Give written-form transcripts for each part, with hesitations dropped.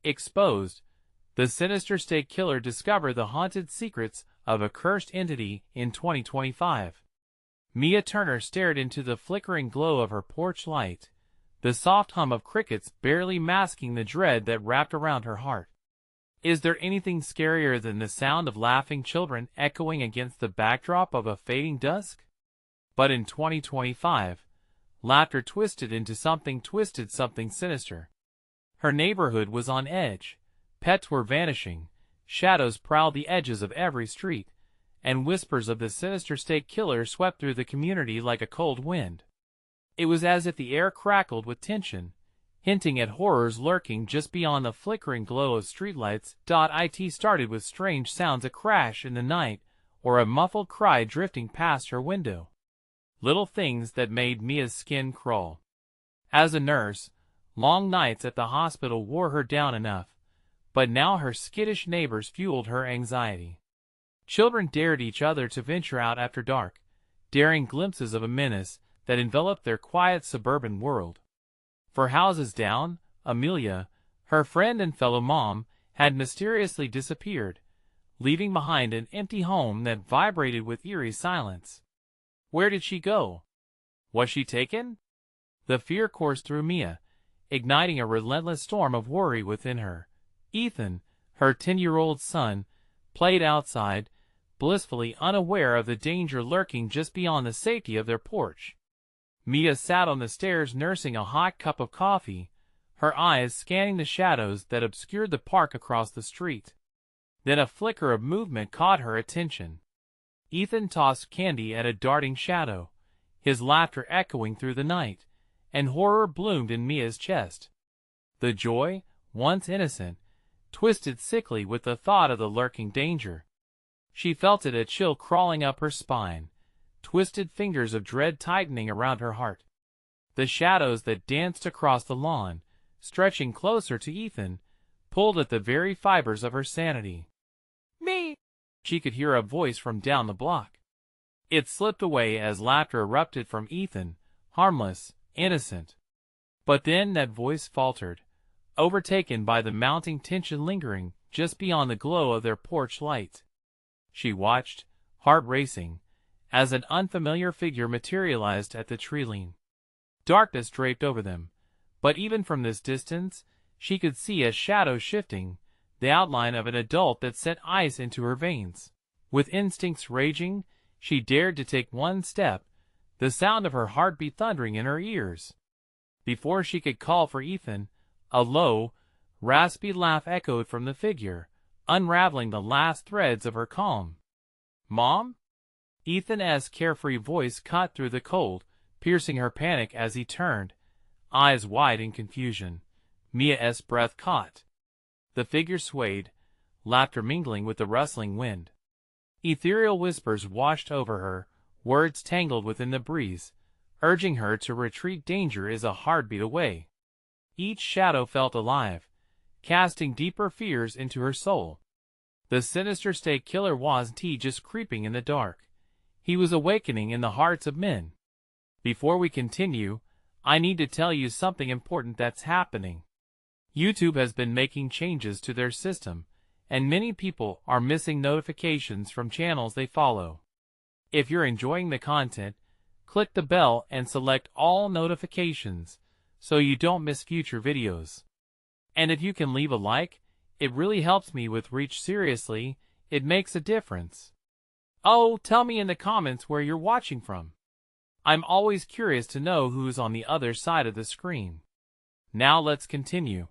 Exposed, the Sinister State Killer discovered the haunted secrets of a cursed entity in 2025. Mia Turner stared into the flickering glow of her porch light, the soft hum of crickets barely masking the dread that wrapped around her heart. Is there anything scarier than the sound of laughing children echoing against the backdrop of a fading dusk? But in 2025, laughter twisted into something sinister. Her neighborhood was on edge. Pets were vanishing, shadows prowled the edges of every street, and whispers of the Sinister State Killer swept through the community like a cold wind. It was as if the air crackled with tension, hinting at horrors lurking just beyond the flickering glow of streetlights. It started with strange sounds, a crash in the night, or a muffled cry drifting past her window. Little things that made Mia's skin crawl. As a nurse, long nights at the hospital wore her down enough, but now her skittish neighbors fueled her anxiety. Children dared each other to venture out after dark, daring glimpses of a menace that enveloped their quiet suburban world. For houses down, Amelia, her friend and fellow mom, had mysteriously disappeared, leaving behind an empty home that vibrated with eerie silence. Where did she go? Was she taken? The fear coursed through Mia, igniting a relentless storm of worry within her. Ethan, her 10-year-old son, played outside, blissfully unaware of the danger lurking just beyond the safety of their porch. Mia sat on the stairs nursing a hot cup of coffee, her eyes scanning the shadows that obscured the park across the street. Then a flicker of movement caught her attention. Ethan tossed candy at a darting shadow, his laughter echoing through the night, and horror bloomed in Mia's chest. The joy, once innocent, twisted sickly with the thought of the lurking danger. She felt it, a chill crawling up her spine, twisted fingers of dread tightening around her heart. The shadows that danced across the lawn, stretching closer to Ethan, pulled at the very fibers of her sanity. "Me!" She could hear a voice from down the block. It slipped away as laughter erupted from Ethan, harmless, innocent. But then that voice faltered, overtaken by the mounting tension lingering just beyond the glow of their porch light. She watched, heart racing, as an unfamiliar figure materialized at the tree-line. Darkness draped over them, but even from this distance, she could see a shadow shifting, the outline of an adult that sent ice into her veins. With instincts raging, she dared to take one step, the sound of her heartbeat thundering in her ears. Before she could call for Ethan, a low, raspy laugh echoed from the figure, unraveling the last threads of her calm. "Mom?" Ethan's carefree voice cut through the cold, piercing her panic as he turned, eyes wide in confusion. Mia's breath caught. The figure swayed, laughter mingling with the rustling wind. Ethereal whispers washed over her, words tangled within the breeze, urging her to retreat. Danger is a heartbeat away. Each shadow felt alive, casting deeper fears into her soul. The Sinister State Killer wasn't just creeping in the dark. He was awakening in the hearts of men. Before we continue, I need to tell you something important that's happening. YouTube has been making changes to their system, and many people are missing notifications from channels they follow. If you're enjoying the content, click the bell and select all notifications so you don't miss future videos. And if you can leave a like, it really helps me with reach. Seriously, it makes a difference. Oh, tell me in the comments where you're watching from. I'm always curious to know who's on the other side of the screen. Now let's continue.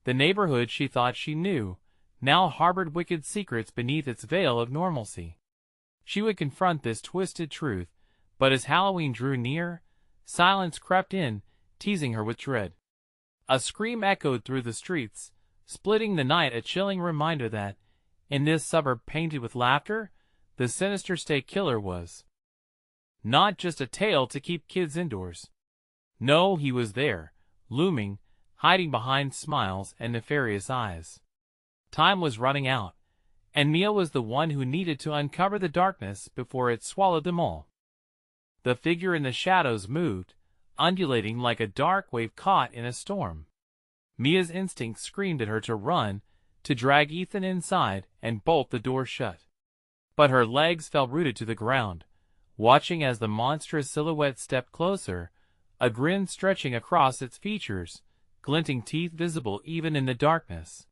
The neighborhood she thought she knew now harbored wicked secrets beneath its veil of normalcy. She would confront this twisted truth, but as Halloween drew near, silence crept in, teasing her with dread. A scream echoed through the streets, splitting the night, a chilling reminder that, in this suburb painted with laughter, the Sinister State Killer was not just a tale to keep kids indoors. No, he was there, looming, hiding behind smiles and nefarious eyes. Time was running out, and Mia was the one who needed to uncover the darkness before it swallowed them all. The figure in the shadows moved, undulating like a dark wave caught in a storm. Mia's instinct screamed at her to run, to drag Ethan inside and bolt the door shut. But her legs felt rooted to the ground, watching as the monstrous silhouette stepped closer, a grin stretching across its features, glinting teeth visible even in the darkness.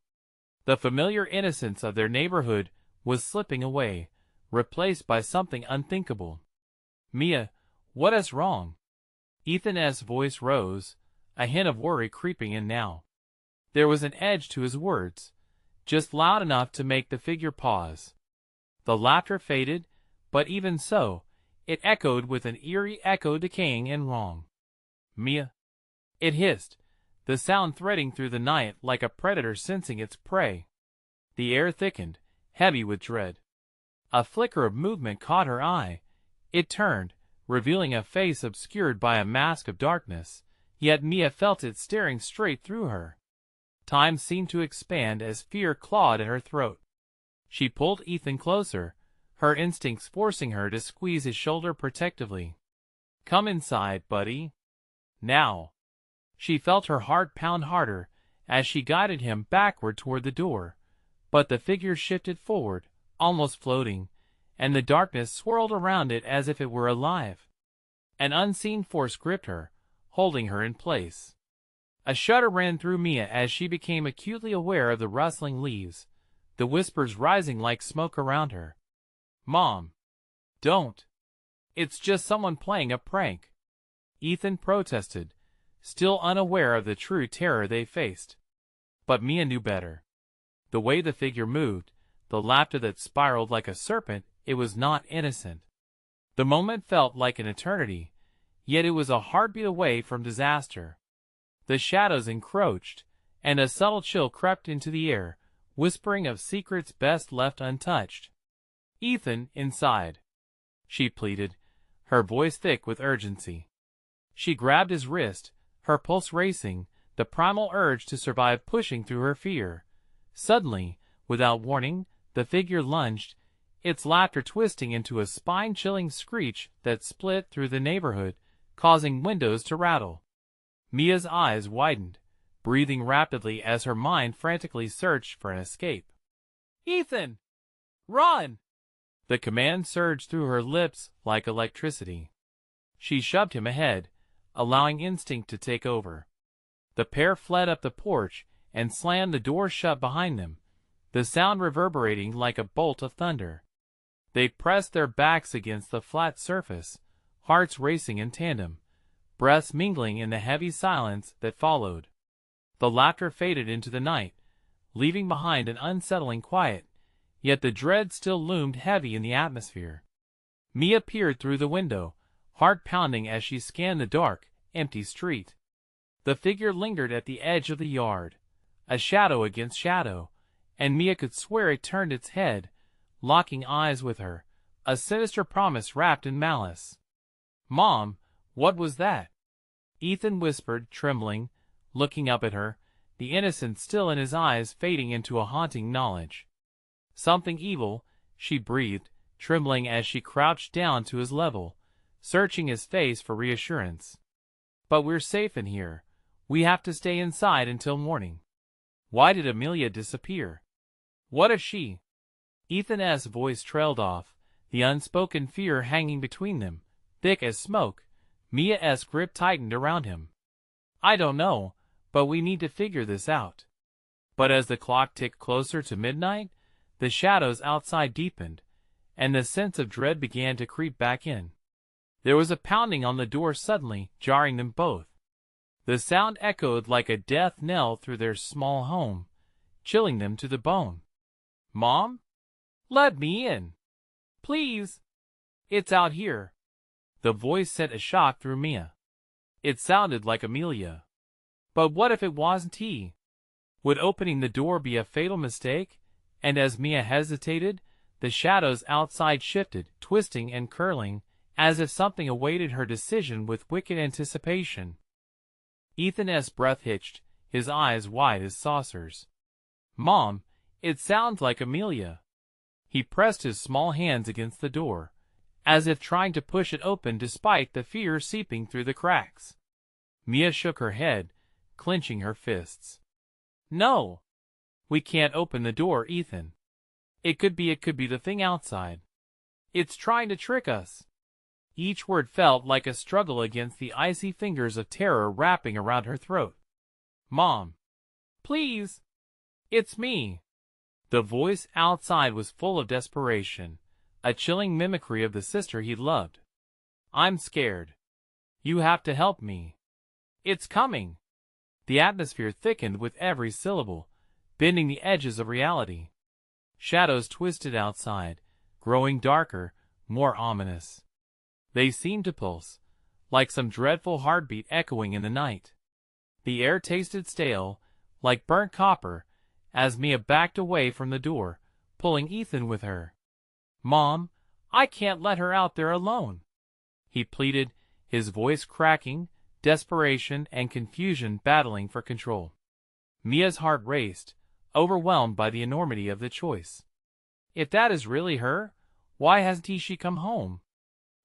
The familiar innocence of their neighborhood was slipping away, replaced by something unthinkable. "Mia, what is wrong?" Ethan's voice rose, a hint of worry creeping in now. There was an edge to his words, just loud enough to make the figure pause. The laughter faded, but even so, it echoed with an eerie echo, decaying and wrong. "Mia," it hissed, the sound threading through the night like a predator sensing its prey. The air thickened, heavy with dread. A flicker of movement caught her eye. It turned, revealing a face obscured by a mask of darkness, yet Mia felt it staring straight through her. Time seemed to expand as fear clawed at her throat. She pulled Ethan closer, her instincts forcing her to squeeze his shoulder protectively. "Come inside, buddy. Now." She felt her heart pound harder as she guided him backward toward the door, but the figure shifted forward, almost floating, and the darkness swirled around it as if it were alive. An unseen force gripped her, holding her in place. A shudder ran through Mia as she became acutely aware of the rustling leaves, the whispers rising like smoke around her. "Mom, don't. It's just someone playing a prank," Ethan protested, still unaware of the true terror they faced. But Mia knew better. The way the figure moved, the laughter that spiraled like a serpent, it was not innocent. The moment felt like an eternity, yet it was a heartbeat away from disaster. The shadows encroached, and a subtle chill crept into the air, whispering of secrets best left untouched. "Ethan, inside," she pleaded, her voice thick with urgency. She grabbed his wrist, her pulse racing, the primal urge to survive pushing through her fear. Suddenly, without warning, the figure lunged, its laughter twisting into a spine-chilling screech that split through the neighborhood, causing windows to rattle. Mia's eyes widened, breathing rapidly as her mind frantically searched for an escape. "Ethan! Run!" The command surged through her lips like electricity. She shoved him ahead, allowing instinct to take over. The pair fled up the porch and slammed the door shut behind them, the sound reverberating like a bolt of thunder. They pressed their backs against the flat surface, hearts racing in tandem, breaths mingling in the heavy silence that followed. The laughter faded into the night, leaving behind an unsettling quiet, yet the dread still loomed heavy in the atmosphere. Mia peered through the window, heart pounding as she scanned the dark, empty street. The figure lingered at the edge of the yard, a shadow against shadow, and Mia could swear it turned its head, locking eyes with her, a sinister promise wrapped in malice. "Mom, what was that?" Ethan whispered, trembling, looking up at her, the innocence still in his eyes fading into a haunting knowledge. "Something evil," she breathed, trembling as she crouched down to his level, searching his face for reassurance. "But we're safe in here. We have to stay inside until morning." Why did Amelia disappear? What if she? Ethan's voice trailed off, the unspoken fear hanging between them, thick as smoke. Mia's grip tightened around him. "I don't know, but we need to figure this out." But as the clock ticked closer to midnight, the shadows outside deepened, and the sense of dread began to creep back in. There was a pounding on the door suddenly, jarring them both. The sound echoed like a death knell through their small home, chilling them to the bone. "Mom? Let me in. Please. It's out here." The voice sent a shock through Mia. It sounded like Amelia. But what if it wasn't he? Would opening the door be a fatal mistake? And as Mia hesitated, the shadows outside shifted, twisting and curling, as if something awaited her decision with wicked anticipation. Ethan's breath hitched, his eyes wide as saucers. "Mom, it sounds like Amelia." He pressed his small hands against the door, as if trying to push it open despite the fear seeping through the cracks. Mia shook her head, clenching her fists. No. We can't open the door, Ethan. It could be the thing outside. It's trying to trick us. Each word felt like a struggle against the icy fingers of terror wrapping around her throat. Mom. Please. It's me. The voice outside was full of desperation, a chilling mimicry of the sister he loved. I'm scared. You have to help me. It's coming. The atmosphere thickened with every syllable, bending the edges of reality. Shadows twisted outside, growing darker, more ominous. They seemed to pulse, like some dreadful heartbeat echoing in the night. The air tasted stale, like burnt copper, as Mia backed away from the door, pulling Ethan with her. Mom, I can't let her out there alone, he pleaded, his voice cracking, desperation and confusion battling for control. Mia's heart raced, overwhelmed by the enormity of the choice. If that is really her, why hasn't she come home?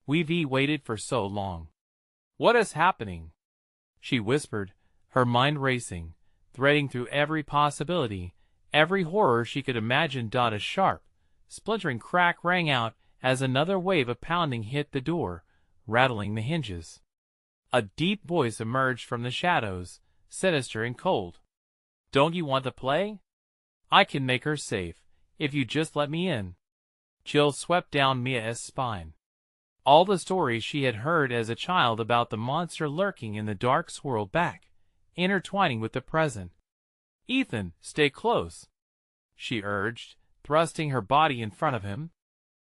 We've waited for so long. What is happening? She whispered, her mind racing, threading through every possibility, every horror she could imagine. A sharp, splintering crack rang out as another wave of pounding hit the door, rattling the hinges. A deep voice emerged from the shadows, sinister and cold. Don't you want to play? I can make her safe, if you just let me in. Chills swept down Mia's spine. All the stories she had heard as a child about the monster lurking in the dark swirled back, intertwining with the present. Ethan, stay close, she urged, thrusting her body in front of him.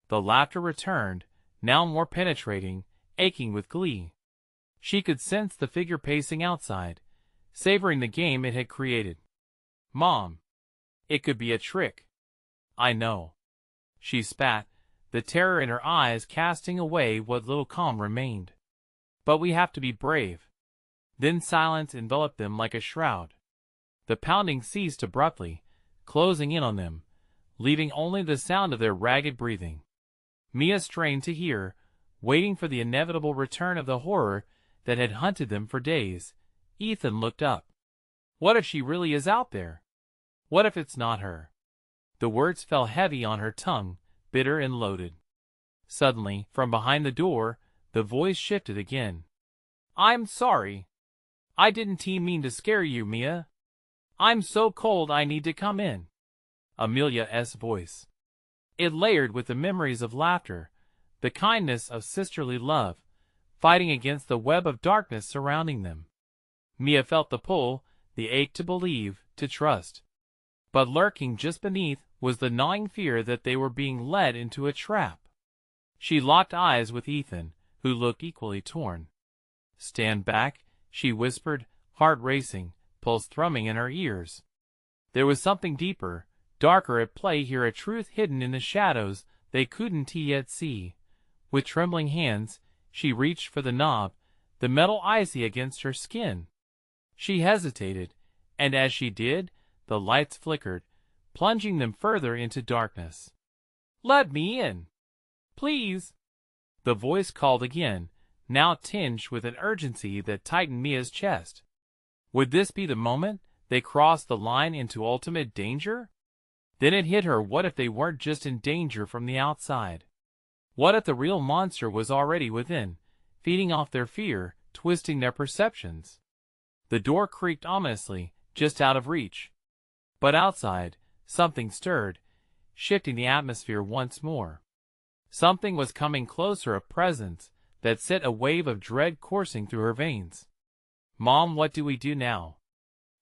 The laughter returned, now more penetrating, aching with glee. She could sense the figure pacing outside, savoring the game it had created. Mom, it could be a trick. I know. She spat, the terror in her eyes casting away what little calm remained. But we have to be brave. Then silence enveloped them like a shroud. The pounding ceased abruptly, closing in on them, leaving only the sound of their ragged breathing. Mia strained to hear, waiting for the inevitable return of the horror that had hunted them for days. Ethan looked up. What if she really is out there? What if it's not her? The words fell heavy on her tongue, bitter and loaded. Suddenly, from behind the door, the voice shifted again. I'm sorry. I didn't mean to scare you, Mia. I'm so cold I need to come in. Amelia's voice. It layered with the memories of laughter, the kindness of sisterly love, fighting against the web of darkness surrounding them. Mia felt the pull, the ache to believe, to trust. But lurking just beneath was the gnawing fear that they were being led into a trap. She locked eyes with Ethan, who looked equally torn. Stand back, she whispered, heart racing, pulse thrumming in her ears. There was something deeper, darker at play here, a truth hidden in the shadows they couldn't yet see. With trembling hands, she reached for the knob, the metal icy against her skin. She hesitated, and as she did, the lights flickered, plunging them further into darkness. Let me in, please. The voice called again, now tinged with an urgency that tightened Mia's chest. Would this be the moment they crossed the line into ultimate danger? Then it hit her, what if they weren't just in danger from the outside? What if the real monster was already within, feeding off their fear, twisting their perceptions? The door creaked ominously, just out of reach. But outside, something stirred, shifting the atmosphere once more. Something was coming closer, a presence that sent a wave of dread coursing through her veins. Mom, what do we do now?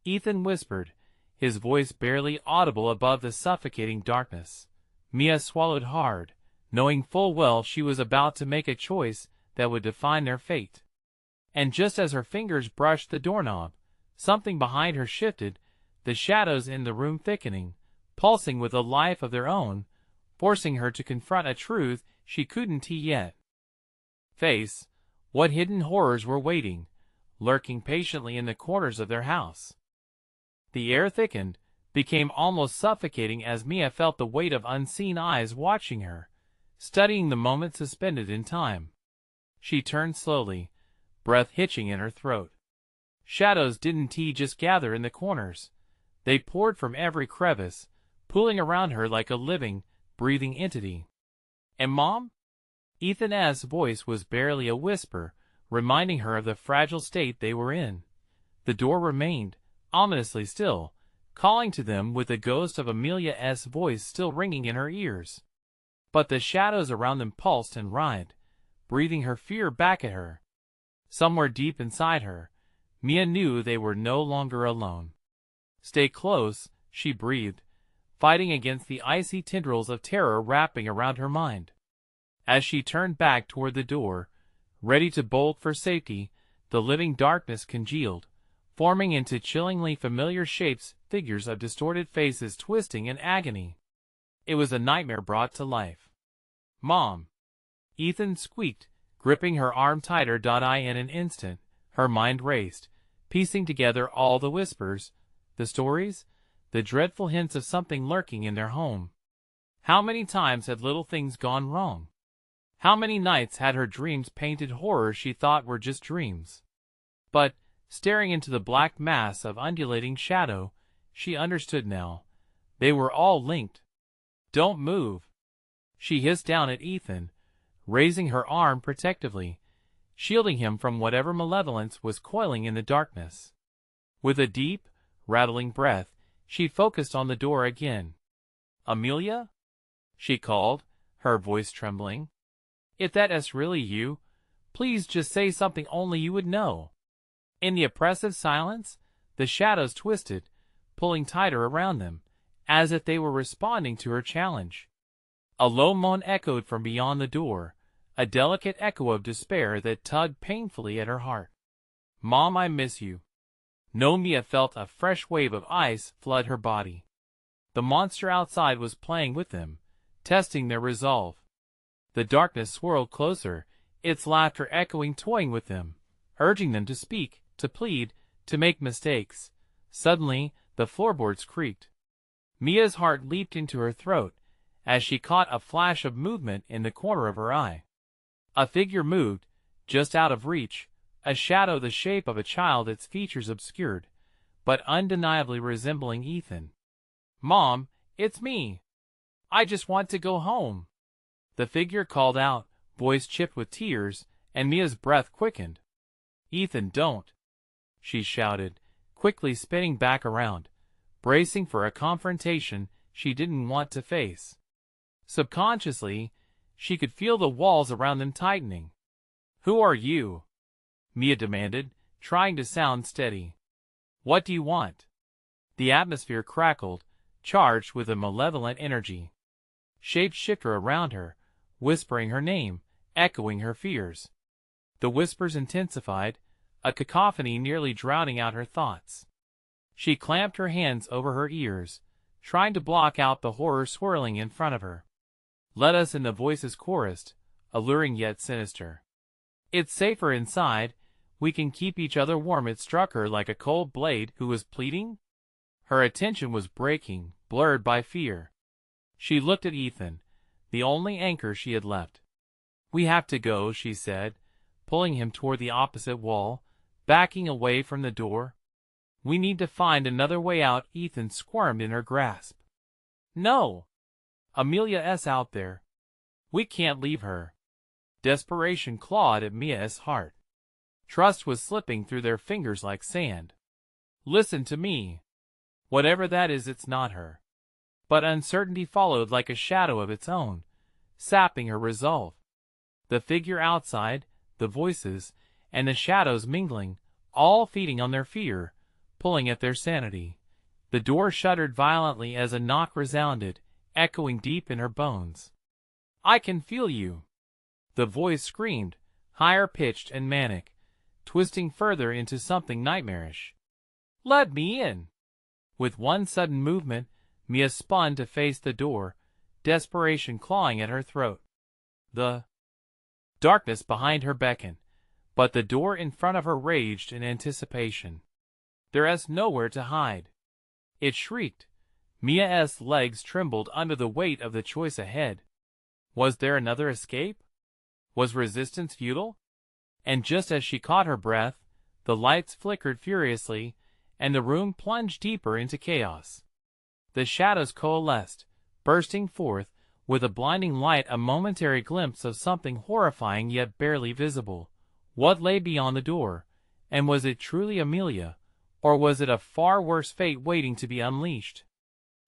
Ethan whispered, his voice barely audible above the suffocating darkness. Mia swallowed hard, knowing full well she was about to make a choice that would define their fate. And just as her fingers brushed the doorknob, something behind her shifted, the shadows in the room thickening, pulsing with a life of their own, forcing her to confront a truth she couldn't yet face. What hidden horrors were waiting, lurking patiently in the corners of their house? The air thickened, became almost suffocating as Mia felt the weight of unseen eyes watching her, studying the moment suspended in time. She turned slowly, breath hitching in her throat. Shadows didn't just gather in the corners. They poured from every crevice, pooling around her like a living, breathing entity. "And Mom?" Ethan's voice was barely a whisper, reminding her of the fragile state they were in. The door remained, ominously still, calling to them with the ghost of Amelia's voice still ringing in her ears. But the shadows around them pulsed and writhed, breathing her fear back at her. Somewhere deep inside her, Mia knew they were no longer alone. "Stay close," she breathed, fighting against the icy tendrils of terror wrapping around her mind. As she turned back toward the door, ready to bolt for safety, the living darkness congealed, forming into chillingly familiar shapes, figures of distorted faces twisting in agony. It was a nightmare brought to life. "Mom!" Ethan squeaked, gripping her arm tighter. In an instant, her mind raced, piecing together all the whispers, the stories, the dreadful hints of something lurking in their home. How many times had little things gone wrong? How many nights had her dreams painted horrors she thought were just dreams? But, staring into the black mass of undulating shadow, she understood now. They were all linked. "Don't move," she hissed down at Ethan, raising her arm protectively, shielding him from whatever malevolence was coiling in the darkness. With a deep, rattling breath, she focused on the door again. "Amelia?" she called, her voice trembling. "If that's really you, please just say something only you would know." In the oppressive silence, the shadows twisted, pulling tighter around them, as if they were responding to her challenge. A low moan echoed from beyond the door, a delicate echo of despair that tugged painfully at her heart. "Mom, I miss you." Mia felt a fresh wave of ice flood her body. The monster outside was playing with them, testing their resolve. The darkness swirled closer, its laughter echoing, toying with them, urging them to speak, to plead, to make mistakes. Suddenly, the floorboards creaked. Mia's heart leaped into her throat as she caught a flash of movement in the corner of her eye. A figure moved, just out of reach, a shadow the shape of a child, its features obscured, but undeniably resembling Ethan. "Mom, it's me. I just want to go home," the figure called out, voice chipped with tears, and Mia's breath quickened. "Ethan, don't," she shouted, quickly spinning back around, bracing for a confrontation she didn't want to face. Subconsciously, she could feel the walls around them tightening. "Who are you?" Mia demanded, trying to sound steady. "What do you want?" The atmosphere crackled, charged with a malevolent energy. Shapes shifted around her, whispering her name, echoing her fears. The whispers intensified, a cacophony nearly drowning out her thoughts. She clamped her hands over her ears, trying to block out the horror swirling in front of her. "Let us in," the voices chorused, alluring yet sinister. "It's safer inside. We can keep each other warm." It struck her like a cold blade. Who was pleading? Her attention was breaking, blurred by fear. She looked at Ethan, the only anchor she had left. "We have to go," she said, pulling him toward the opposite wall, backing away from the door. "We need to find another way out." Ethan squirmed in her grasp. "No! Amelia's out there. We can't leave her." Desperation clawed at Mia's heart. Trust was slipping through their fingers like sand. "Listen to me. Whatever that is, it's not her." But uncertainty followed like a shadow of its own, sapping her resolve. The figure outside, the voices, and the shadows mingling, all feeding on their fear, pulling at their sanity. The door shuddered violently as a knock resounded, echoing deep in her bones. "I can feel you," the voice screamed, higher pitched and manic, twisting further into something nightmarish. "Let me in." With one sudden movement, Mia spun to face the door, desperation clawing at her throat. The darkness behind her beckoned, but the door in front of her raged in anticipation. There was nowhere to hide. It shrieked. Mia's legs trembled under the weight of the choice ahead. Was there another escape? Was resistance futile? And just as she caught her breath, the lights flickered furiously, and the room plunged deeper into chaos. The shadows coalesced, bursting forth, with a blinding light, a momentary glimpse of something horrifying yet barely visible. What lay beyond the door? And was it truly Amelia, or was it a far worse fate waiting to be unleashed?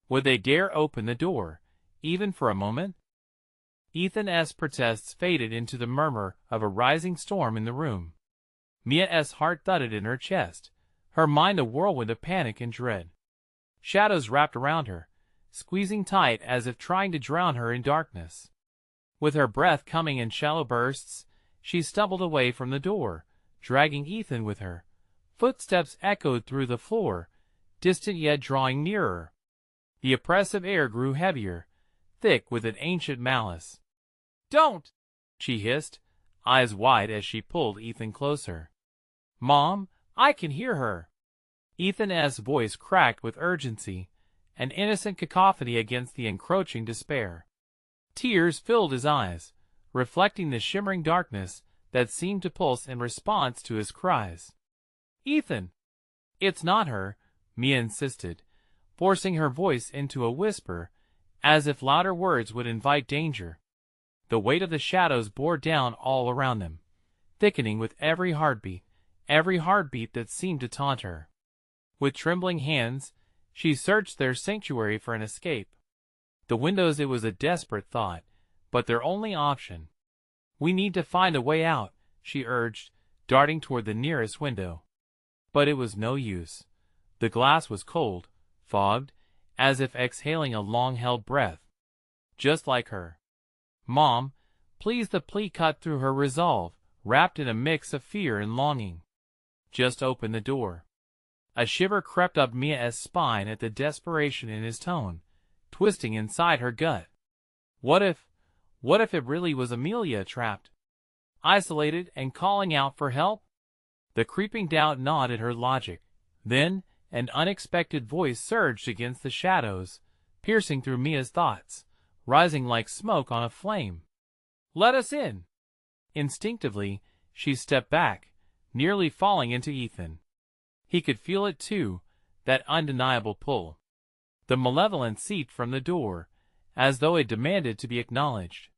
Would they dare open the door, even for a moment? Ethan's protests faded into the murmur of a rising storm in the room. Mia's heart thudded in her chest, her mind a whirlwind of panic and dread. Shadows wrapped around her, squeezing tight as if trying to drown her in darkness. With her breath coming in shallow bursts, she stumbled away from the door, dragging Ethan with her. Footsteps echoed through the floor, distant yet drawing nearer. The oppressive air grew heavier, thick with an ancient malice. "Don't!" she hissed, eyes wide as she pulled Ethan closer. "Mom, I can hear her." Ethan's voice cracked with urgency, an innocent cacophony against the encroaching despair. Tears filled his eyes, reflecting the shimmering darkness that seemed to pulse in response to his cries. "Ethan!" "It's not her," Mia insisted, forcing her voice into a whisper, as if louder words would invite danger. The weight of the shadows bore down all around them, thickening with every heartbeat that seemed to taunt her. With trembling hands, she searched their sanctuary for an escape. The windows, it was a desperate thought, but their only option. "We need to find a way out," she urged, darting toward the nearest window. But it was no use. The glass was cold, fogged, as if exhaling a long-held breath. Just like her. "Mom, please," the plea cut through her resolve, wrapped in a mix of fear and longing. "Just open the door." A shiver crept up Mia's spine at the desperation in his tone, twisting inside her gut. What if it really was Amelia, trapped, isolated, and calling out for help? The creeping doubt gnawed at her logic. Then, an unexpected voice surged against the shadows, piercing through Mia's thoughts, rising like smoke on a flame. "Let us in!" Instinctively, she stepped back, nearly falling into Ethan. He could feel it too, that undeniable pull. The malevolence seeped from the door, as though it demanded to be acknowledged.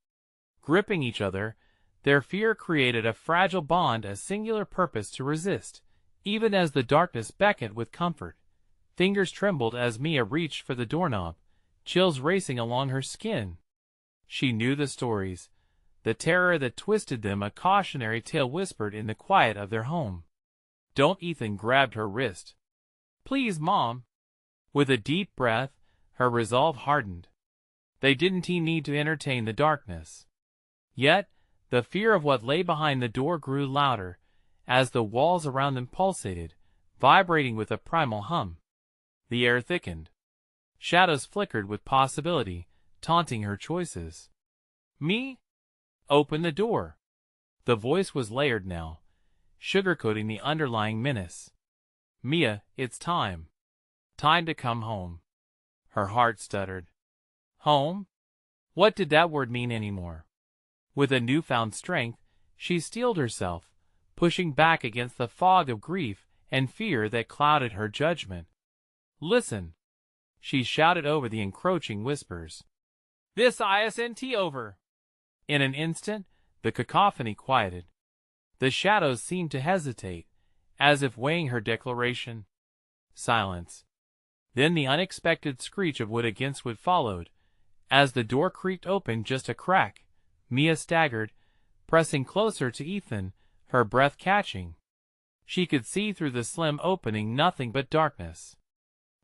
Gripping each other, their fear created a fragile bond, a singular purpose to resist, even as the darkness beckoned with comfort. Fingers trembled as Mia reached for the doorknob, chills racing along her skin. She knew the stories, the terror that twisted them, a cautionary tale whispered in the quiet of their home. "Don't!" Ethan grabbed her wrist. "Please, Mom." With a deep breath, her resolve hardened. They didn't need to entertain the darkness. Yet, the fear of what lay behind the door grew louder, as the walls around them pulsated, vibrating with a primal hum. The air thickened. Shadows flickered with possibility, taunting her choices. "Me?" "Open the door." The voice was layered now, sugarcoating the underlying menace. "Mia, it's time. Time to come home." Her heart stuttered. Home? What did that word mean anymore? With a newfound strength, she steeled herself, pushing back against the fog of grief and fear that clouded her judgment. "Listen!" she shouted over the encroaching whispers. "This isn't over." In an instant, the cacophony quieted. The shadows seemed to hesitate, as if weighing her declaration. Silence. Then the unexpected screech of wood against wood followed. As the door creaked open just a crack, Mia staggered, pressing closer to Ethan, her breath catching. She could see through the slim opening nothing but darkness.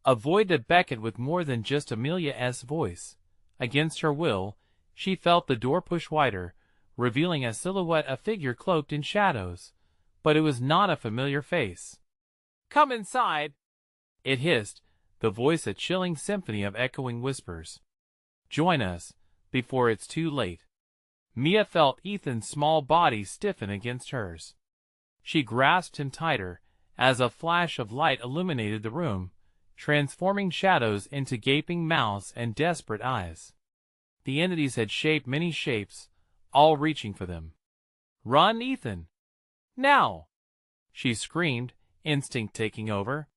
A void that beckoned with more than just Amelia's voice. Against her will, she felt the door push wider, revealing a silhouette, a figure cloaked in shadows. But it was not a familiar face. "Come inside!" it hissed, the voice a chilling symphony of echoing whispers. "Join us, before it's too late." Mia felt Ethan's small body stiffen against hers. She grasped him tighter, as a flash of light illuminated the room, transforming shadows into gaping mouths and desperate eyes. The entities had shaped many shapes, all reaching for them. "Run, Ethan! Now!" she screamed, instinct taking over.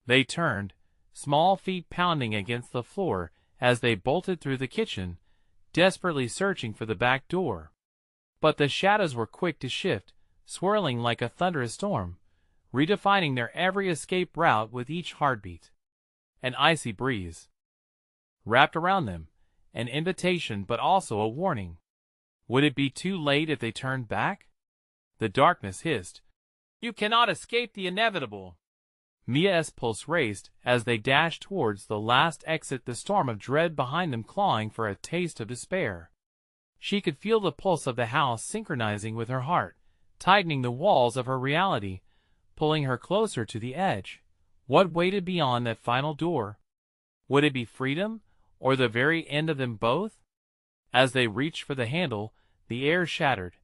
They turned, small feet pounding against the floor as they bolted through the kitchen, desperately searching for the back door. But the shadows were quick to shift, swirling like a thunderous storm, redefining their every escape route with each heartbeat. An icy breeze wrapped around them, an invitation but also a warning. Would it be too late if they turned back? The darkness hissed, "You cannot escape the inevitable." Mia's pulse raced as they dashed towards the last exit, the storm of dread behind them clawing for a taste of despair. She could feel the pulse of the house synchronizing with her heart, tightening the walls of her reality, pulling her closer to the edge. What waited beyond that final door? Would it be freedom, or the very end of them both? As they reached for the handle, the air shattered,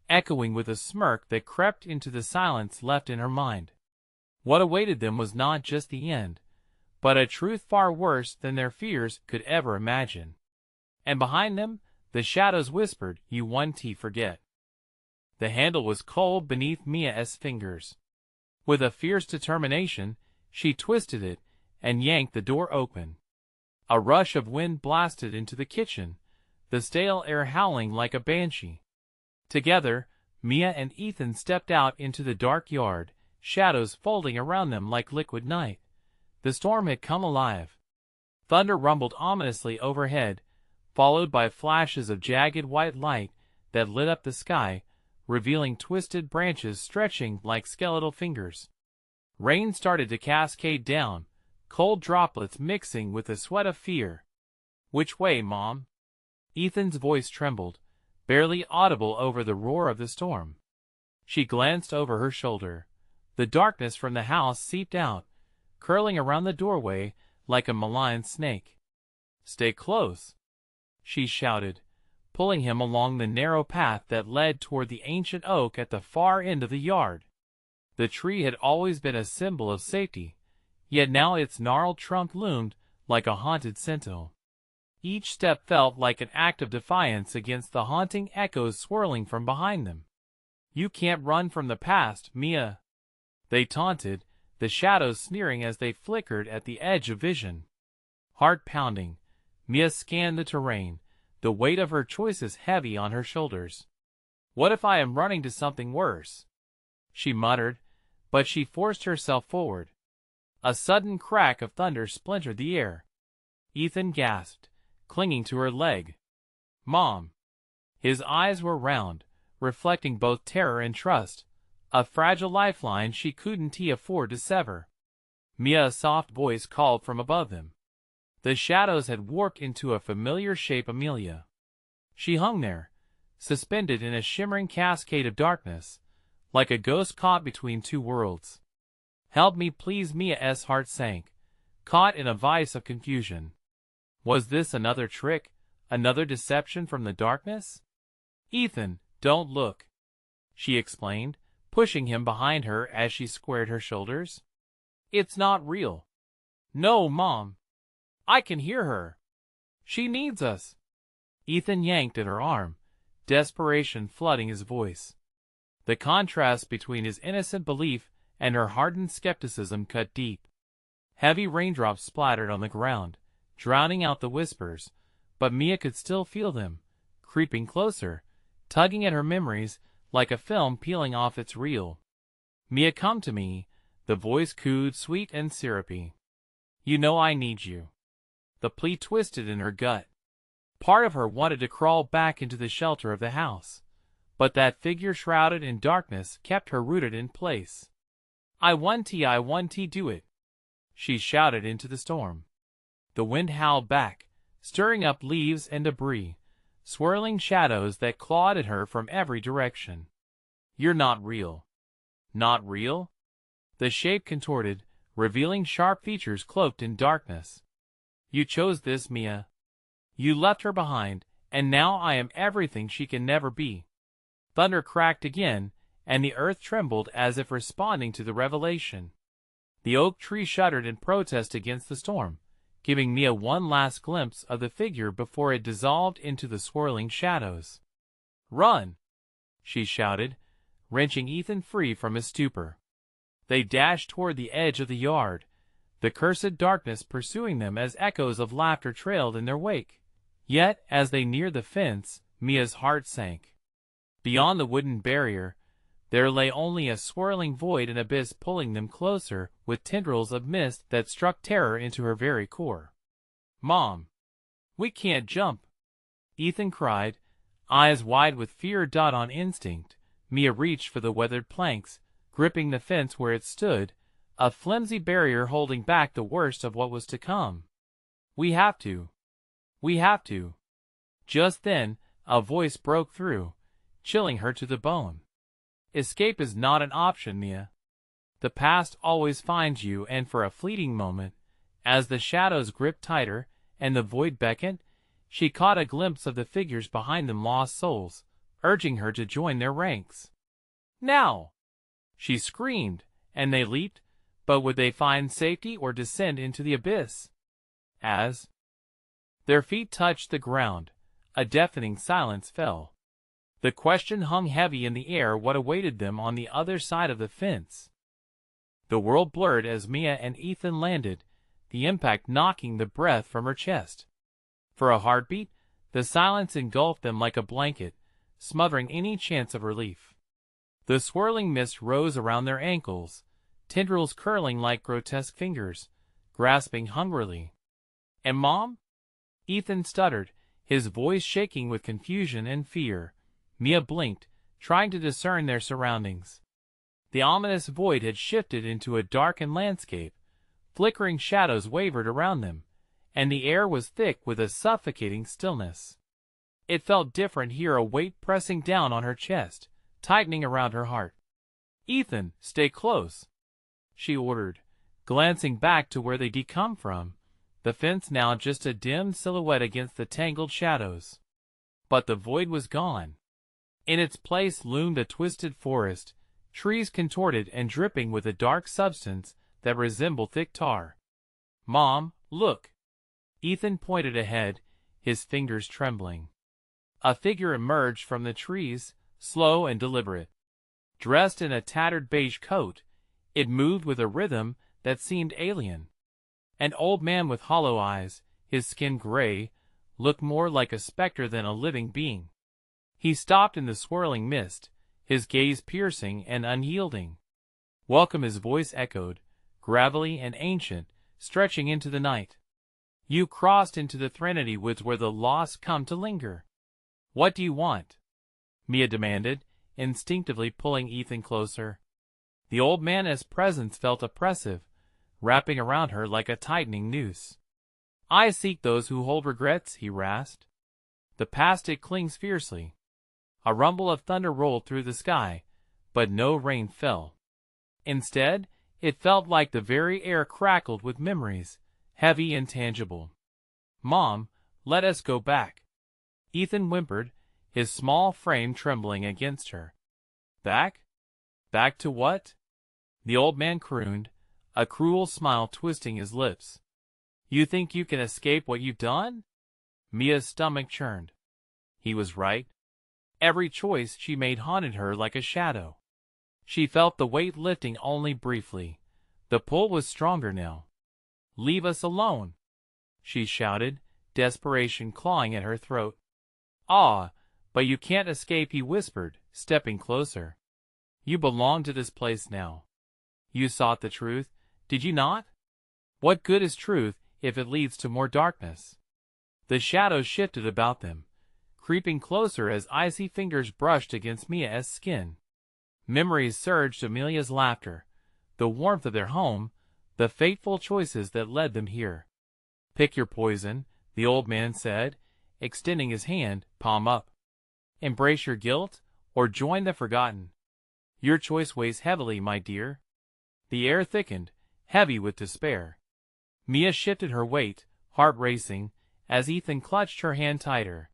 echoing with a smirk that crept into the silence left in her mind. What awaited them was not just the end, but a truth far worse than their fears could ever imagine. And behind them, the shadows whispered, "You won't forget." The handle was cold beneath Mia's fingers. With a fierce determination, she twisted it and yanked the door open. A rush of wind blasted into the kitchen, the stale air howling like a banshee. Together, Mia and Ethan stepped out into the dark yard, shadows folding around them like liquid night. The storm had come alive. Thunder rumbled ominously overhead, followed by flashes of jagged white light that lit up the sky, revealing twisted branches stretching like skeletal fingers. Rain started to cascade down, cold droplets mixing with the sweat of fear. "Which way, Mom?" Ethan's voice trembled, barely audible over the roar of the storm. She glanced over her shoulder. The darkness from the house seeped out, curling around the doorway like a malign snake. "Stay close," she shouted, pulling him along the narrow path that led toward the ancient oak at the far end of the yard. The tree had always been a symbol of safety, yet now its gnarled trunk loomed like a haunted sentinel. Each step felt like an act of defiance against the haunting echoes swirling from behind them. "You can't run from the past, Mia," they taunted, the shadows sneering as they flickered at the edge of vision. Heart pounding, Mia scanned the terrain, the weight of her choices heavy on her shoulders. "What if I am running to something worse?" she muttered, but she forced herself forward. A sudden crack of thunder splintered the air. Ethan gasped, clinging to her leg. "Mom!" His eyes were round, reflecting both terror and trust, a fragile lifeline she couldn't afford to sever. Mia's soft voice called from above them. The shadows had warped into a familiar shape, Amelia. She hung there, suspended in a shimmering cascade of darkness, like a ghost caught between two worlds. "Help me please." Mia's heart sank, caught in a vice of confusion. Was this another trick, another deception from the darkness? "Ethan, don't look," she explained, pushing him behind her as she squared her shoulders. "It's not real." "No, Mom. I can hear her. She needs us." Ethan yanked at her arm, desperation flooding his voice. The contrast between his innocent belief and her hardened skepticism cut deep. Heavy raindrops splattered on the ground, drowning out the whispers, but Mia could still feel them, creeping closer, tugging at her memories like a film peeling off its reel. "Mia, come to me," the voice cooed, sweet and syrupy. "You know I need you." The plea twisted in her gut. Part of her wanted to crawl back into the shelter of the house, but that figure shrouded in darkness kept her rooted in place. I want to do it," she shouted into the storm. The wind howled back, stirring up leaves and debris, swirling shadows that clawed at her from every direction. "You're not real." "Not real?" The shape contorted, revealing sharp features cloaked in darkness. "You chose this, Mia. You left her behind, and now I am everything she can never be." Thunder cracked again, and the earth trembled as if responding to the revelation. The oak tree shuddered in protest against the storm, giving Mia one last glimpse of the figure before it dissolved into the swirling shadows. "Run!" she shouted, wrenching Ethan free from his stupor. They dashed toward the edge of the yard, the cursed darkness pursuing them as echoes of laughter trailed in their wake. Yet, as they neared the fence, Mia's heart sank. Beyond the wooden barrier, there lay only a swirling void and abyss pulling them closer with tendrils of mist that struck terror into her very core. "Mom, we can't jump!" Ethan cried, eyes wide with fear. On instinct, Mia reached for the weathered planks, gripping the fence where it stood, a flimsy barrier holding back the worst of what was to come. "We have to. We have to." Just then, a voice broke through, chilling her to the bone. "Escape is not an option, Mia. The past always finds you." And for a fleeting moment, as the shadows gripped tighter and the void beckoned, she caught a glimpse of the figures behind them, lost souls, urging her to join their ranks. "Now!" she screamed, and they leaped, but would they find safety or descend into the abyss? As their feet touched the ground, a deafening silence fell. The question hung heavy in the air: what awaited them on the other side of the fence? The world blurred as Mia and Ethan landed, the impact knocking the breath from her chest. For a heartbeat, the silence engulfed them like a blanket, smothering any chance of relief. The swirling mist rose around their ankles, tendrils curling like grotesque fingers, grasping hungrily. "And Mom?" Ethan stuttered, his voice shaking with confusion and fear. Mia blinked, trying to discern their surroundings. The ominous void had shifted into a darkened landscape. Flickering shadows wavered around them, and the air was thick with a suffocating stillness. It felt different here, a weight pressing down on her chest, tightening around her heart. "Ethan, stay close," she ordered, glancing back to where they'd come from, the fence now just a dim silhouette against the tangled shadows. But the void was gone. In its place loomed a twisted forest, trees contorted and dripping with a dark substance that resembled thick tar. "Mom, look!" Ethan pointed ahead, his fingers trembling. A figure emerged from the trees, slow and deliberate. Dressed in a tattered beige coat, it moved with a rhythm that seemed alien. An old man with hollow eyes, his skin gray, looked more like a specter than a living being. He stopped in the swirling mist, his gaze piercing and unyielding. "Welcome," his voice echoed, gravelly and ancient, stretching into the night. "You crossed into the Threnody woods where the lost come to linger. What do you want?" Mia demanded, instinctively pulling Ethan closer. The old man's presence felt oppressive, wrapping around her like a tightening noose. "I seek those who hold regrets," he rasped. "The past, it clings fiercely." A rumble of thunder rolled through the sky, but no rain fell. Instead, it felt like the very air crackled with memories, heavy and tangible. "Mom, let us go back," Ethan whimpered, his small frame trembling against her. "Back? Back to what?" The old man crooned, a cruel smile twisting his lips. "You think you can escape what you've done?" Mia's stomach churned. He was right. Every choice she made haunted her like a shadow. She felt the weight lifting only briefly. The pull was stronger now. "Leave us alone," she shouted, desperation clawing at her throat. "Ah, but you can't escape," he whispered, stepping closer. "You belong to this place now. You sought the truth, did you not? What good is truth if it leads to more darkness?" The shadows shifted about them, creeping closer as icy fingers brushed against Mia's skin. Memories surged: Amelia's laughter, the warmth of their home, the fateful choices that led them here. "Pick your poison," the old man said, extending his hand, palm up. "Embrace your guilt, or join the forgotten. Your choice weighs heavily, my dear." The air thickened, heavy with despair. Mia shifted her weight, heart racing, as Ethan clutched her hand tighter.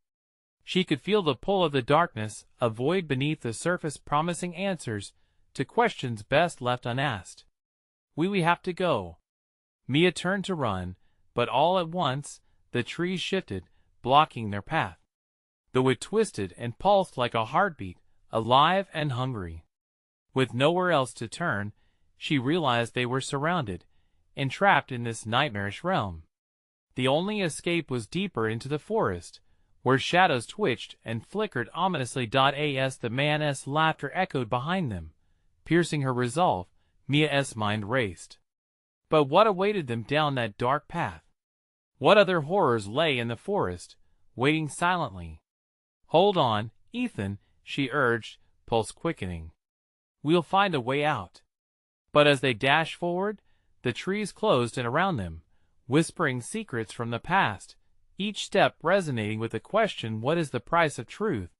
She could feel the pull of the darkness, a void beneath the surface promising answers to questions best left unasked. We have to go." Mia turned to run, but all at once, the trees shifted, blocking their path. The wood twisted and pulsed like a heartbeat, alive and hungry. With nowhere else to turn, she realized they were surrounded, entrapped in this nightmarish realm. The only escape was deeper into the forest, where shadows twitched and flickered ominously. As the man's laughter echoed behind them, piercing her resolve, Mia's mind raced. But what awaited them down that dark path? What other horrors lay in the forest, waiting silently? "Hold on, Ethan," she urged, pulse quickening. "We'll find a way out." But as they dashed forward, the trees closed in around them, whispering secrets from the past, each step resonating with the question, what is the price of truth?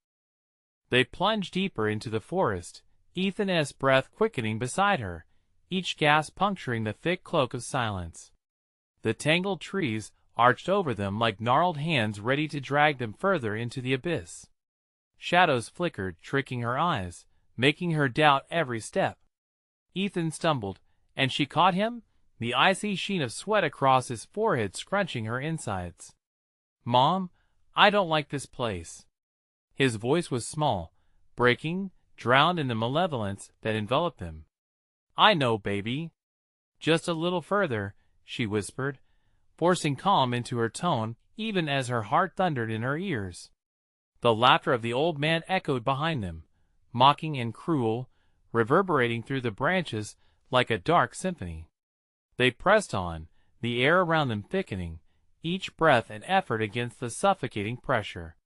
They plunged deeper into the forest, Ethan's breath quickening beside her, each gasp puncturing the thick cloak of silence. The tangled trees arched over them like gnarled hands ready to drag them further into the abyss. Shadows flickered, tricking her eyes, making her doubt every step. Ethan stumbled, and she caught him, the icy sheen of sweat across his forehead scrunching her insides. "Mom, I don't like this place." His voice was small, breaking, drowned in the malevolence that enveloped them. "I know, baby." "Just a little further," she whispered, forcing calm into her tone even as her heart thundered in her ears. The laughter of the old man echoed behind them, mocking and cruel, reverberating through the branches like a dark symphony. They pressed on, the air around them thickening, each breath an effort against the suffocating pressure.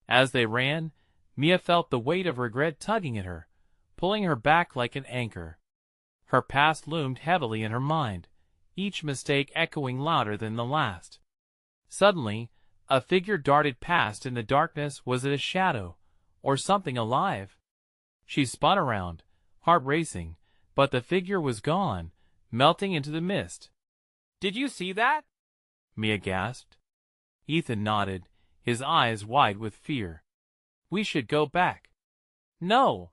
As they ran, Mia felt the weight of regret tugging at her, pulling her back like an anchor. Her past loomed heavily in her mind, each mistake echoing louder than the last. Suddenly, a figure darted past in the darkness. Was it a shadow, or something alive? She spun around, heart racing, but the figure was gone, melting into the mist. "Did you see that?" Mia gasped. Ethan nodded, his eyes wide with fear. "We should go back." "No."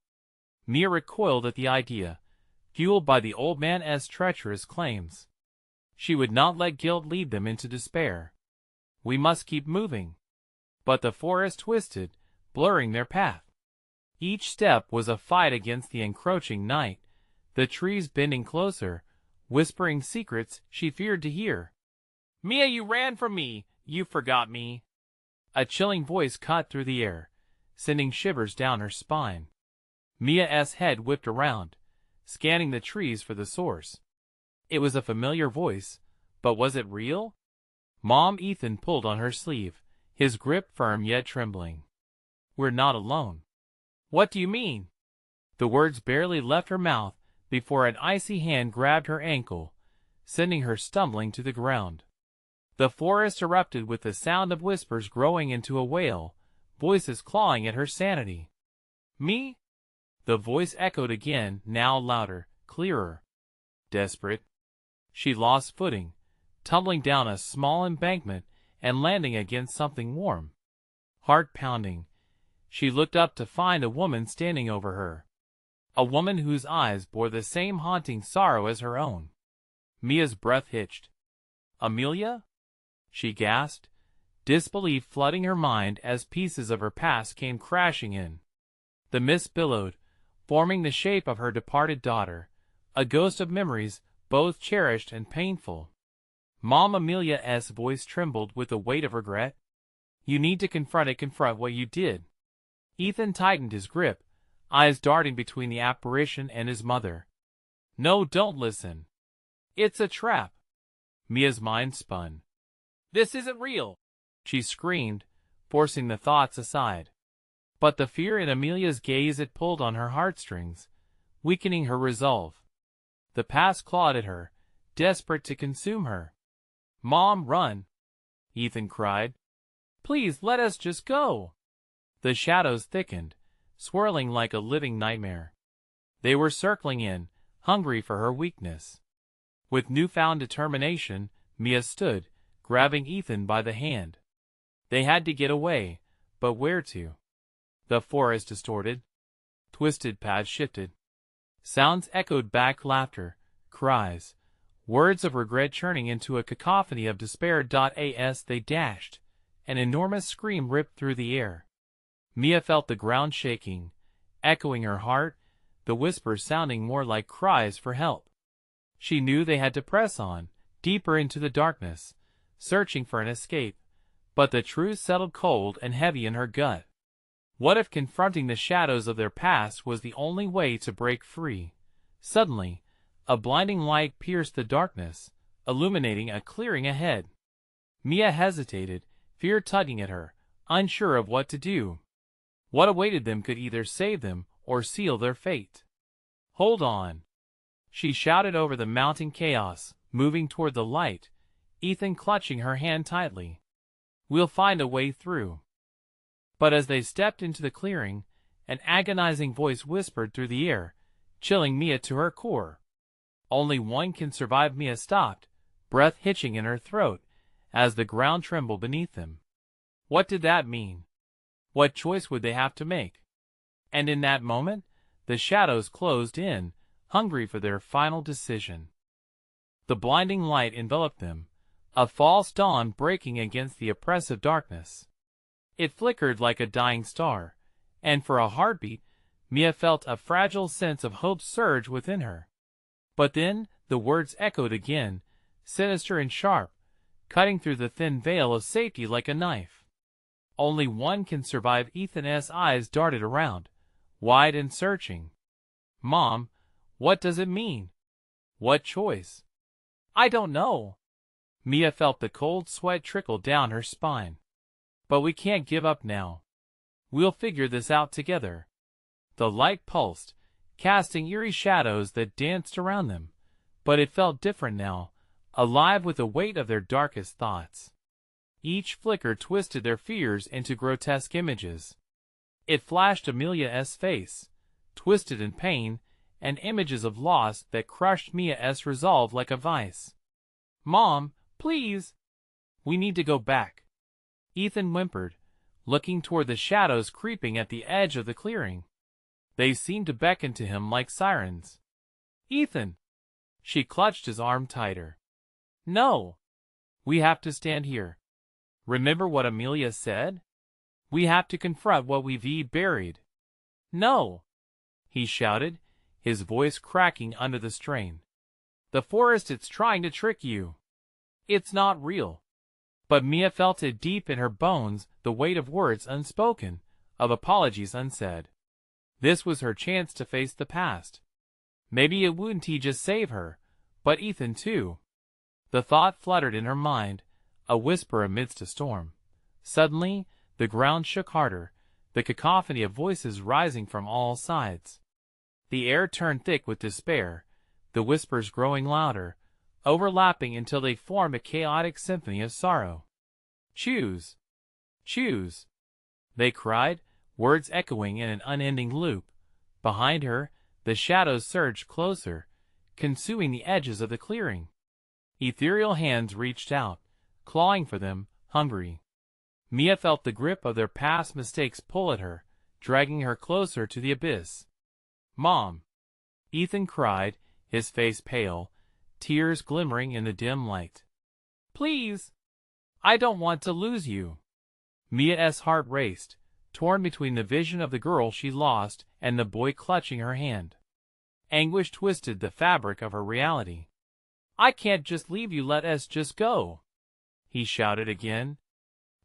Mia recoiled at the idea, fueled by the old man's treacherous claims. She would not let guilt lead them into despair. "We must keep moving." But the forest twisted, blurring their path. Each step was a fight against the encroaching night, the trees bending closer, whispering secrets she feared to hear. "Mia, you ran from me. You forgot me." A chilling voice cut through the air, sending shivers down her spine. Mia's head whipped around, scanning the trees for the source. It was a familiar voice, but was it real? Mom. Ethan pulled on her sleeve, his grip firm yet trembling. "We're not alone." "What do you mean?" The words barely left her mouth before an icy hand grabbed her ankle, sending her stumbling to the ground. The forest erupted with the sound of whispers growing into a wail, voices clawing at her sanity. "Me?" The voice echoed again, now louder, clearer. Desperate, she lost footing, tumbling down a small embankment and landing against something warm. Heart pounding, she looked up to find a woman standing over her. A woman whose eyes bore the same haunting sorrow as her own. Mia's breath hitched. "Amelia?" she gasped, disbelief flooding her mind as pieces of her past came crashing in. The mist billowed, forming the shape of her departed daughter, a ghost of memories both cherished and painful. "Mom." Amelia's voice trembled with the weight of regret. "You need to confront what you did." Ethan tightened his grip, eyes darting between the apparition and his mother. "No, don't listen. It's a trap." Mia's mind spun. "This isn't real," she screamed, forcing the thoughts aside. But the fear in Amelia's gaze it pulled on her heartstrings, weakening her resolve. The past clawed at her, desperate to consume her. "Mom, run!" Ethan cried. "Please let us just go." The shadows thickened, swirling like a living nightmare. They were circling in, hungry for her weakness. With newfound determination, Mia stood, grabbing Ethan by the hand. They had to get away, but where to? The forest distorted. Twisted paths shifted. Sounds echoed back, laughter, cries, words of regret churning into a cacophony of despair. As they dashed, an enormous scream ripped through the air. Mia felt the ground shaking, echoing her heart, the whispers sounding more like cries for help. She knew they had to press on, deeper into the darkness, searching for an escape, but the truth settled cold and heavy in her gut. What if confronting the shadows of their past was the only way to break free? Suddenly, a blinding light pierced the darkness, illuminating a clearing ahead. Mia hesitated, fear tugging at her, unsure of what to do. What awaited them could either save them or seal their fate. "Hold on!" she shouted over the mounting chaos, moving toward the light, Ethan clutching her hand tightly. "We'll find a way through." But as they stepped into the clearing, an agonizing voice whispered through the air, chilling Mia to her core. "Only one can survive." Mia stopped, breath hitching in her throat, as the ground trembled beneath them. What did that mean? What choice would they have to make? And in that moment, the shadows closed in, hungry for their final decision. The blinding light enveloped them, a false dawn breaking against the oppressive darkness. It flickered like a dying star, and for a heartbeat, Mia felt a fragile sense of hope surge within her. But then, the words echoed again, sinister and sharp, cutting through the thin veil of safety like a knife. "Only one can survive." Ethan's eyes darted around, wide and searching. "Mom, what does it mean? What choice?" "I don't know." Mia felt the cold sweat trickle down her spine. "But we can't give up now. We'll figure this out together." The light pulsed, casting eerie shadows that danced around them, but it felt different now, alive with the weight of their darkest thoughts. Each flicker twisted their fears into grotesque images. It flashed Amelia's face, twisted in pain, and images of loss that crushed Mia's resolve like a vice. "Mom, please! We need to go back," Ethan whimpered, looking toward the shadows creeping at the edge of the clearing. They seemed to beckon to him like sirens. "Ethan!" She clutched his arm tighter. "No! We have to stand here. Remember what Amelia said? We have to confront what we've buried." "No!" he shouted, his voice cracking under the strain. "The forest, it's trying to trick you. It's not real." But Mia felt it deep in her bones, the weight of words unspoken, of apologies unsaid. This was her chance to face the past. Maybe it wouldn't just save her, but Ethan too. The thought fluttered in her mind, a whisper amidst a storm. Suddenly, the ground shook harder, the cacophony of voices rising from all sides. The air turned thick with despair, the whispers growing louder, overlapping until they formed a chaotic symphony of sorrow. "Choose! Choose!" they cried, words echoing in an unending loop. Behind her, the shadows surged closer, consuming the edges of the clearing. Ethereal hands reached out, clawing for them, hungry. Mia felt the grip of their past mistakes pull at her, dragging her closer to the abyss. "Mom!" Ethan cried, his face pale, tears glimmering in the dim light. "Please! I don't want to lose you." Mia's heart raced, torn between the vision of the girl she lost and the boy clutching her hand. Anguish twisted the fabric of her reality. "I can't just leave you. Let us just go," he shouted again.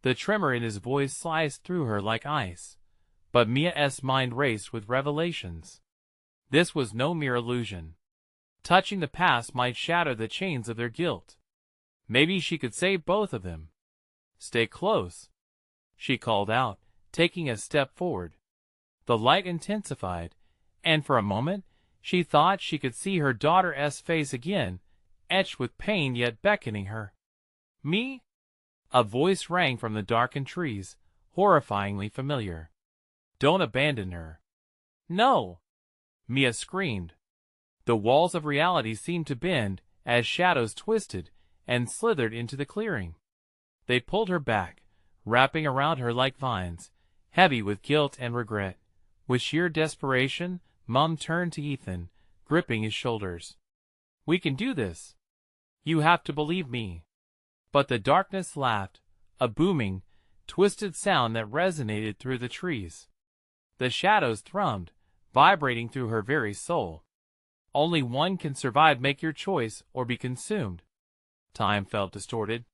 The tremor in his voice sliced through her like ice, but Mia's mind raced with revelations. This was no mere illusion. Touching the past might shatter the chains of their guilt. Maybe she could save both of them. "Stay close," she called out, taking a step forward. The light intensified, and for a moment, she thought she could see her daughter's face again, etched with pain yet beckoning her. "Me?" A voice rang from the darkened trees, horrifyingly familiar. "Don't abandon her." "No!" Mia screamed. The walls of reality seemed to bend as shadows twisted and slithered into the clearing. They pulled her back, wrapping around her like vines, heavy with guilt and regret. With sheer desperation, Mom turned to Ethan, gripping his shoulders. "We can do this. You have to believe me." But the darkness laughed, a booming, twisted sound that resonated through the trees. The shadows thrummed, vibrating through her very soul. "Only one can survive. Make your choice or be consumed." Time felt distorted.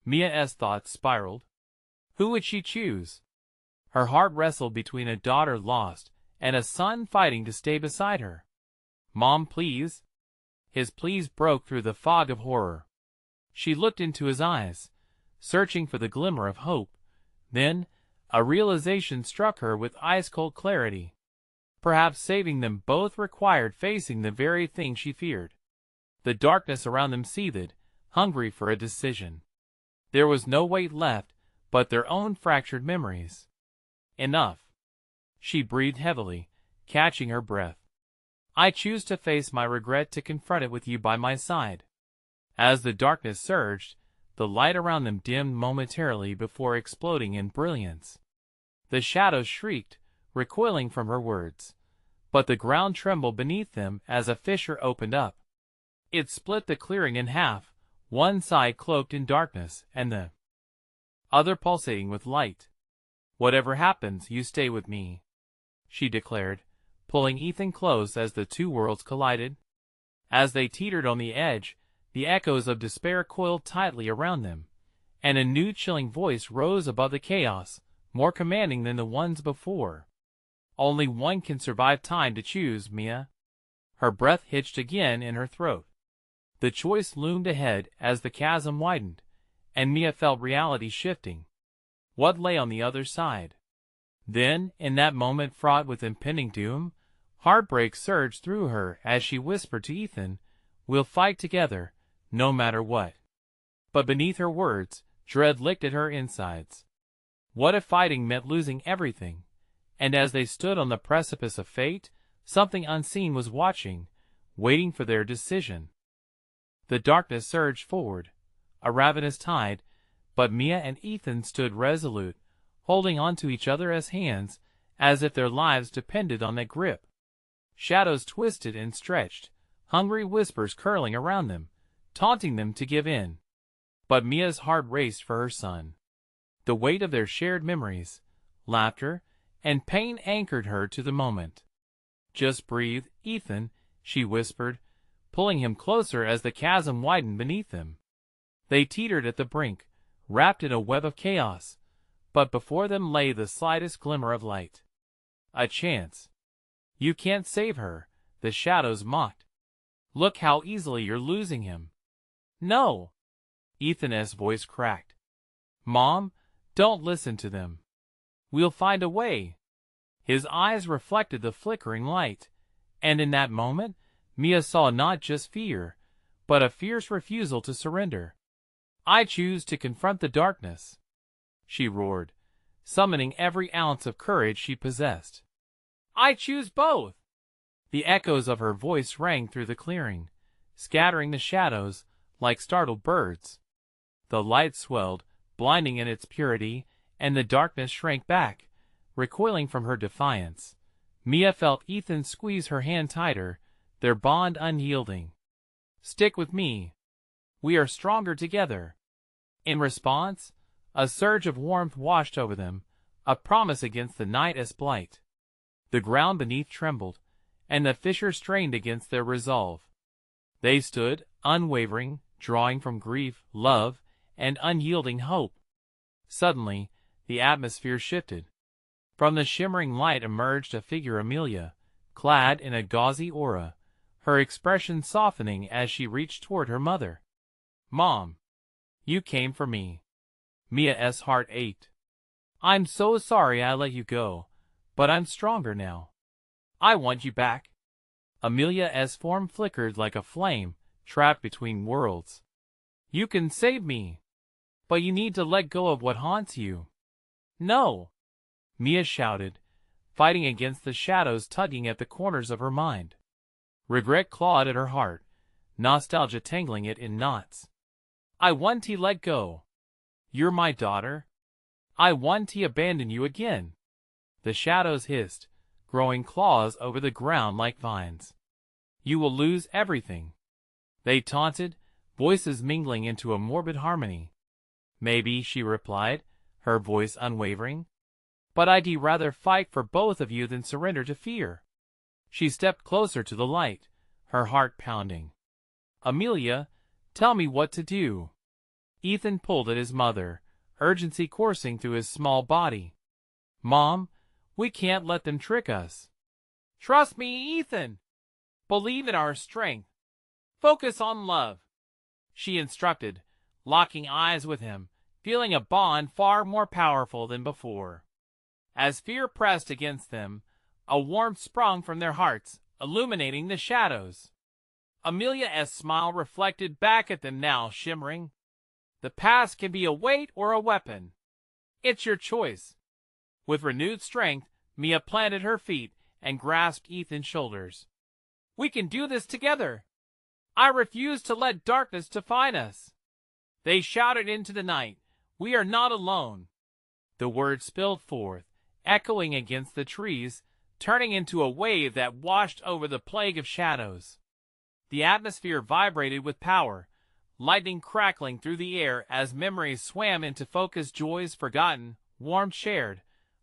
Mia's thoughts spiraled. Who would she choose? Her heart wrestled between a daughter lost and a son fighting to stay beside her. Mom, please. His pleas broke through the fog of horror. She looked into his eyes, searching for the glimmer of hope. Then, a realization struck her with ice-cold clarity. Perhaps saving them both required facing the very thing she feared. The darkness around them seethed, hungry for a decision. There was no weight left but their own fractured memories. Enough. She breathed heavily, catching her breath. I choose to face my regret, to confront it with you by my side. As the darkness surged, the light around them dimmed momentarily before exploding in brilliance. The shadows shrieked, recoiling from her words. But the ground trembled beneath them as a fissure opened up. It split the clearing in half, one side cloaked in darkness and the other pulsating with light. Whatever happens, you stay with me, she declared, pulling Ethan close as the two worlds collided. As they teetered on the edge, the echoes of despair coiled tightly around them, and a new chilling voice rose above the chaos, more commanding than the ones before. Only one can survive time to choose, Mia. Her breath hitched again in her throat. The choice loomed ahead as the chasm widened, and Mia felt reality shifting. What lay on the other side? Then, in that moment fraught with impending doom, heartbreak surged through her as she whispered to Ethan, "We'll fight together, no matter what." But beneath her words, dread licked at her insides. What if fighting meant losing everything? And as they stood on the precipice of fate, something unseen was watching, waiting for their decision. The darkness surged forward, a ravenous tide, but Mia and Ethan stood resolute, holding on to each other as hands, as if their lives depended on that grip. Shadows twisted and stretched, hungry whispers curling around them, taunting them to give in. But Mia's heart raced for her son. The weight of their shared memories, laughter, and pain anchored her to the moment. "Just breathe, Ethan," she whispered, pulling him closer as the chasm widened beneath them. They teetered at the brink, wrapped in a web of chaos, but before them lay the slightest glimmer of light. A chance. "You can't save her," the shadows mocked. "Look how easily you're losing him." "No!" Ethan's voice cracked. "Mom, don't listen to them. We'll find a way." His eyes reflected the flickering light, and in that moment, Mia saw not just fear, but a fierce refusal to surrender. "I choose to confront the darkness," she roared, summoning every ounce of courage she possessed. "I choose both!" The echoes of her voice rang through the clearing, scattering the shadows like startled birds. The light swelled, blinding in its purity, and the darkness shrank back, recoiling from her defiance. Mia felt Ethan squeeze her hand tighter, their bond unyielding. "Stick with me. We are stronger together." In response, a surge of warmth washed over them, a promise against the night as blight. The ground beneath trembled, and the fissure strained against their resolve. They stood, unwavering, drawing from grief, love, and unyielding hope. Suddenly, the atmosphere shifted. From the shimmering light emerged a figure, Amelia, clad in a gauzy aura, her expression softening as she reached toward her mother. "Mom, you came for me." Mia's heart ached. "I'm so sorry I let you go, but I'm stronger now. I want you back." Amelia's form flickered like a flame, trapped between worlds. "You can save me, but you need to let go of what haunts you." "No!" Mia shouted, fighting against the shadows tugging at the corners of her mind. Regret clawed at her heart, nostalgia tangling it in knots. "I want to let go. You're my daughter. I want to abandon you again." The shadows hissed, growing claws over the ground like vines. "You will lose everything," they taunted, voices mingling into a morbid harmony. "Maybe," she replied, her voice unwavering. "But I'd rather fight for both of you than surrender to fear." She stepped closer to the light, her heart pounding. "Amelia, Tell me what to do. Ethan pulled at his mother, urgency coursing through his small body. Mom, we can't let them trick us. Trust me, Ethan. Believe in our strength. Focus on love, she instructed, locking eyes with him, feeling a bond far more powerful than before. As fear pressed against them, a warmth sprung from their hearts, illuminating the shadows. Amelia's smile reflected back at them now, shimmering. The past can be a weight or a weapon. It's your choice. With renewed strength, Mia planted her feet and grasped Ethan's shoulders. We can do this together. I refuse to let darkness define us. They shouted into the night, we are not alone. The words spilled forth, echoing against the trees, turning into a wave that washed over the plague of shadows. The atmosphere vibrated with power, lightning crackling through the air as memories swam into focus, joys forgotten, warmth shared,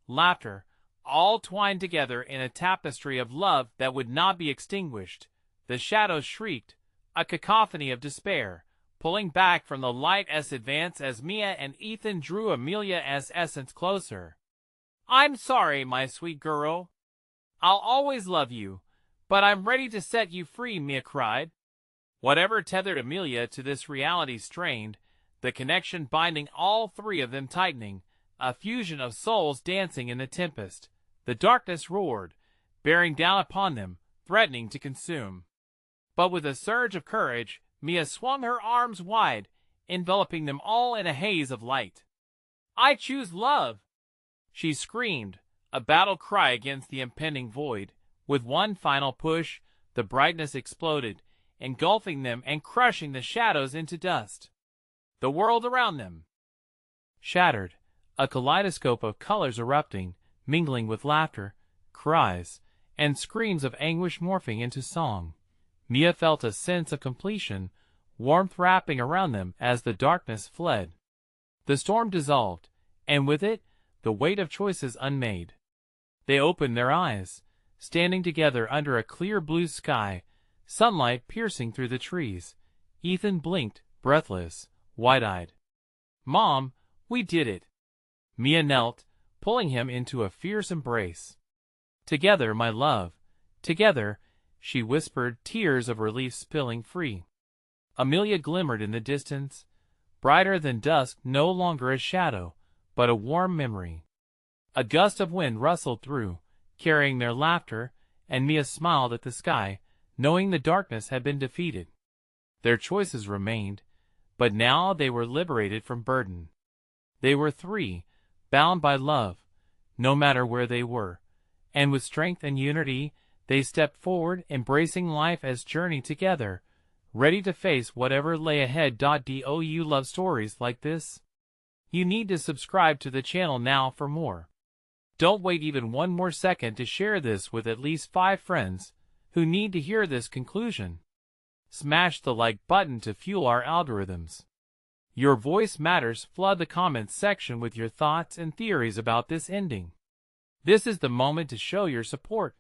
laughter, all twined together in a tapestry of love that would not be extinguished. The shadows shrieked, a cacophony of despair, pulling back from the light's advance as Mia and Ethan drew Amelia's essence closer. I'm sorry, my sweet girl. I'll always love you, but I'm ready to set you free, Mia cried. Whatever tethered Amelia to this reality strained, the connection binding all three of them tightening, a fusion of souls dancing in the tempest. The darkness roared, bearing down upon them, threatening to consume. But with a surge of courage, Mia swung her arms wide, enveloping them all in a haze of light. I choose love, she screamed, a battle cry against the impending void. With one final push, the brightness exploded, engulfing them and crushing the shadows into dust. The world around them shattered, a kaleidoscope of colors erupting, mingling with laughter, cries, and screams of anguish morphing into song. Mia felt a sense of completion, warmth wrapping around them as the darkness fled. The storm dissolved, and with it, the weight of choices unmade. They opened their eyes, standing together under a clear blue sky, sunlight piercing through the trees. Ethan blinked, breathless, wide-eyed. Mom, we did it. Mia knelt, pulling him into a fierce embrace. Together, my love, together, she whispered, tears of relief spilling free. Amelia glimmered in the distance, brighter than dusk, no longer a shadow, but a warm memory. A gust of wind rustled through, carrying their laughter, and Mia smiled at the sky, knowing the darkness had been defeated. Their choices remained, but now they were liberated from burden. They were three, bound by love, no matter where they were, and with strength and unity, they stepped forward, embracing life as journey together, ready to face whatever lay ahead. Do you love stories like this? You need to subscribe to the channel now for more. Don't wait even one more second to share this with at least 5 friends who need to hear this conclusion. Smash the like button to fuel our algorithms. Your voice matters. Flood the comments section with your thoughts and theories about this ending. This is the moment to show your support.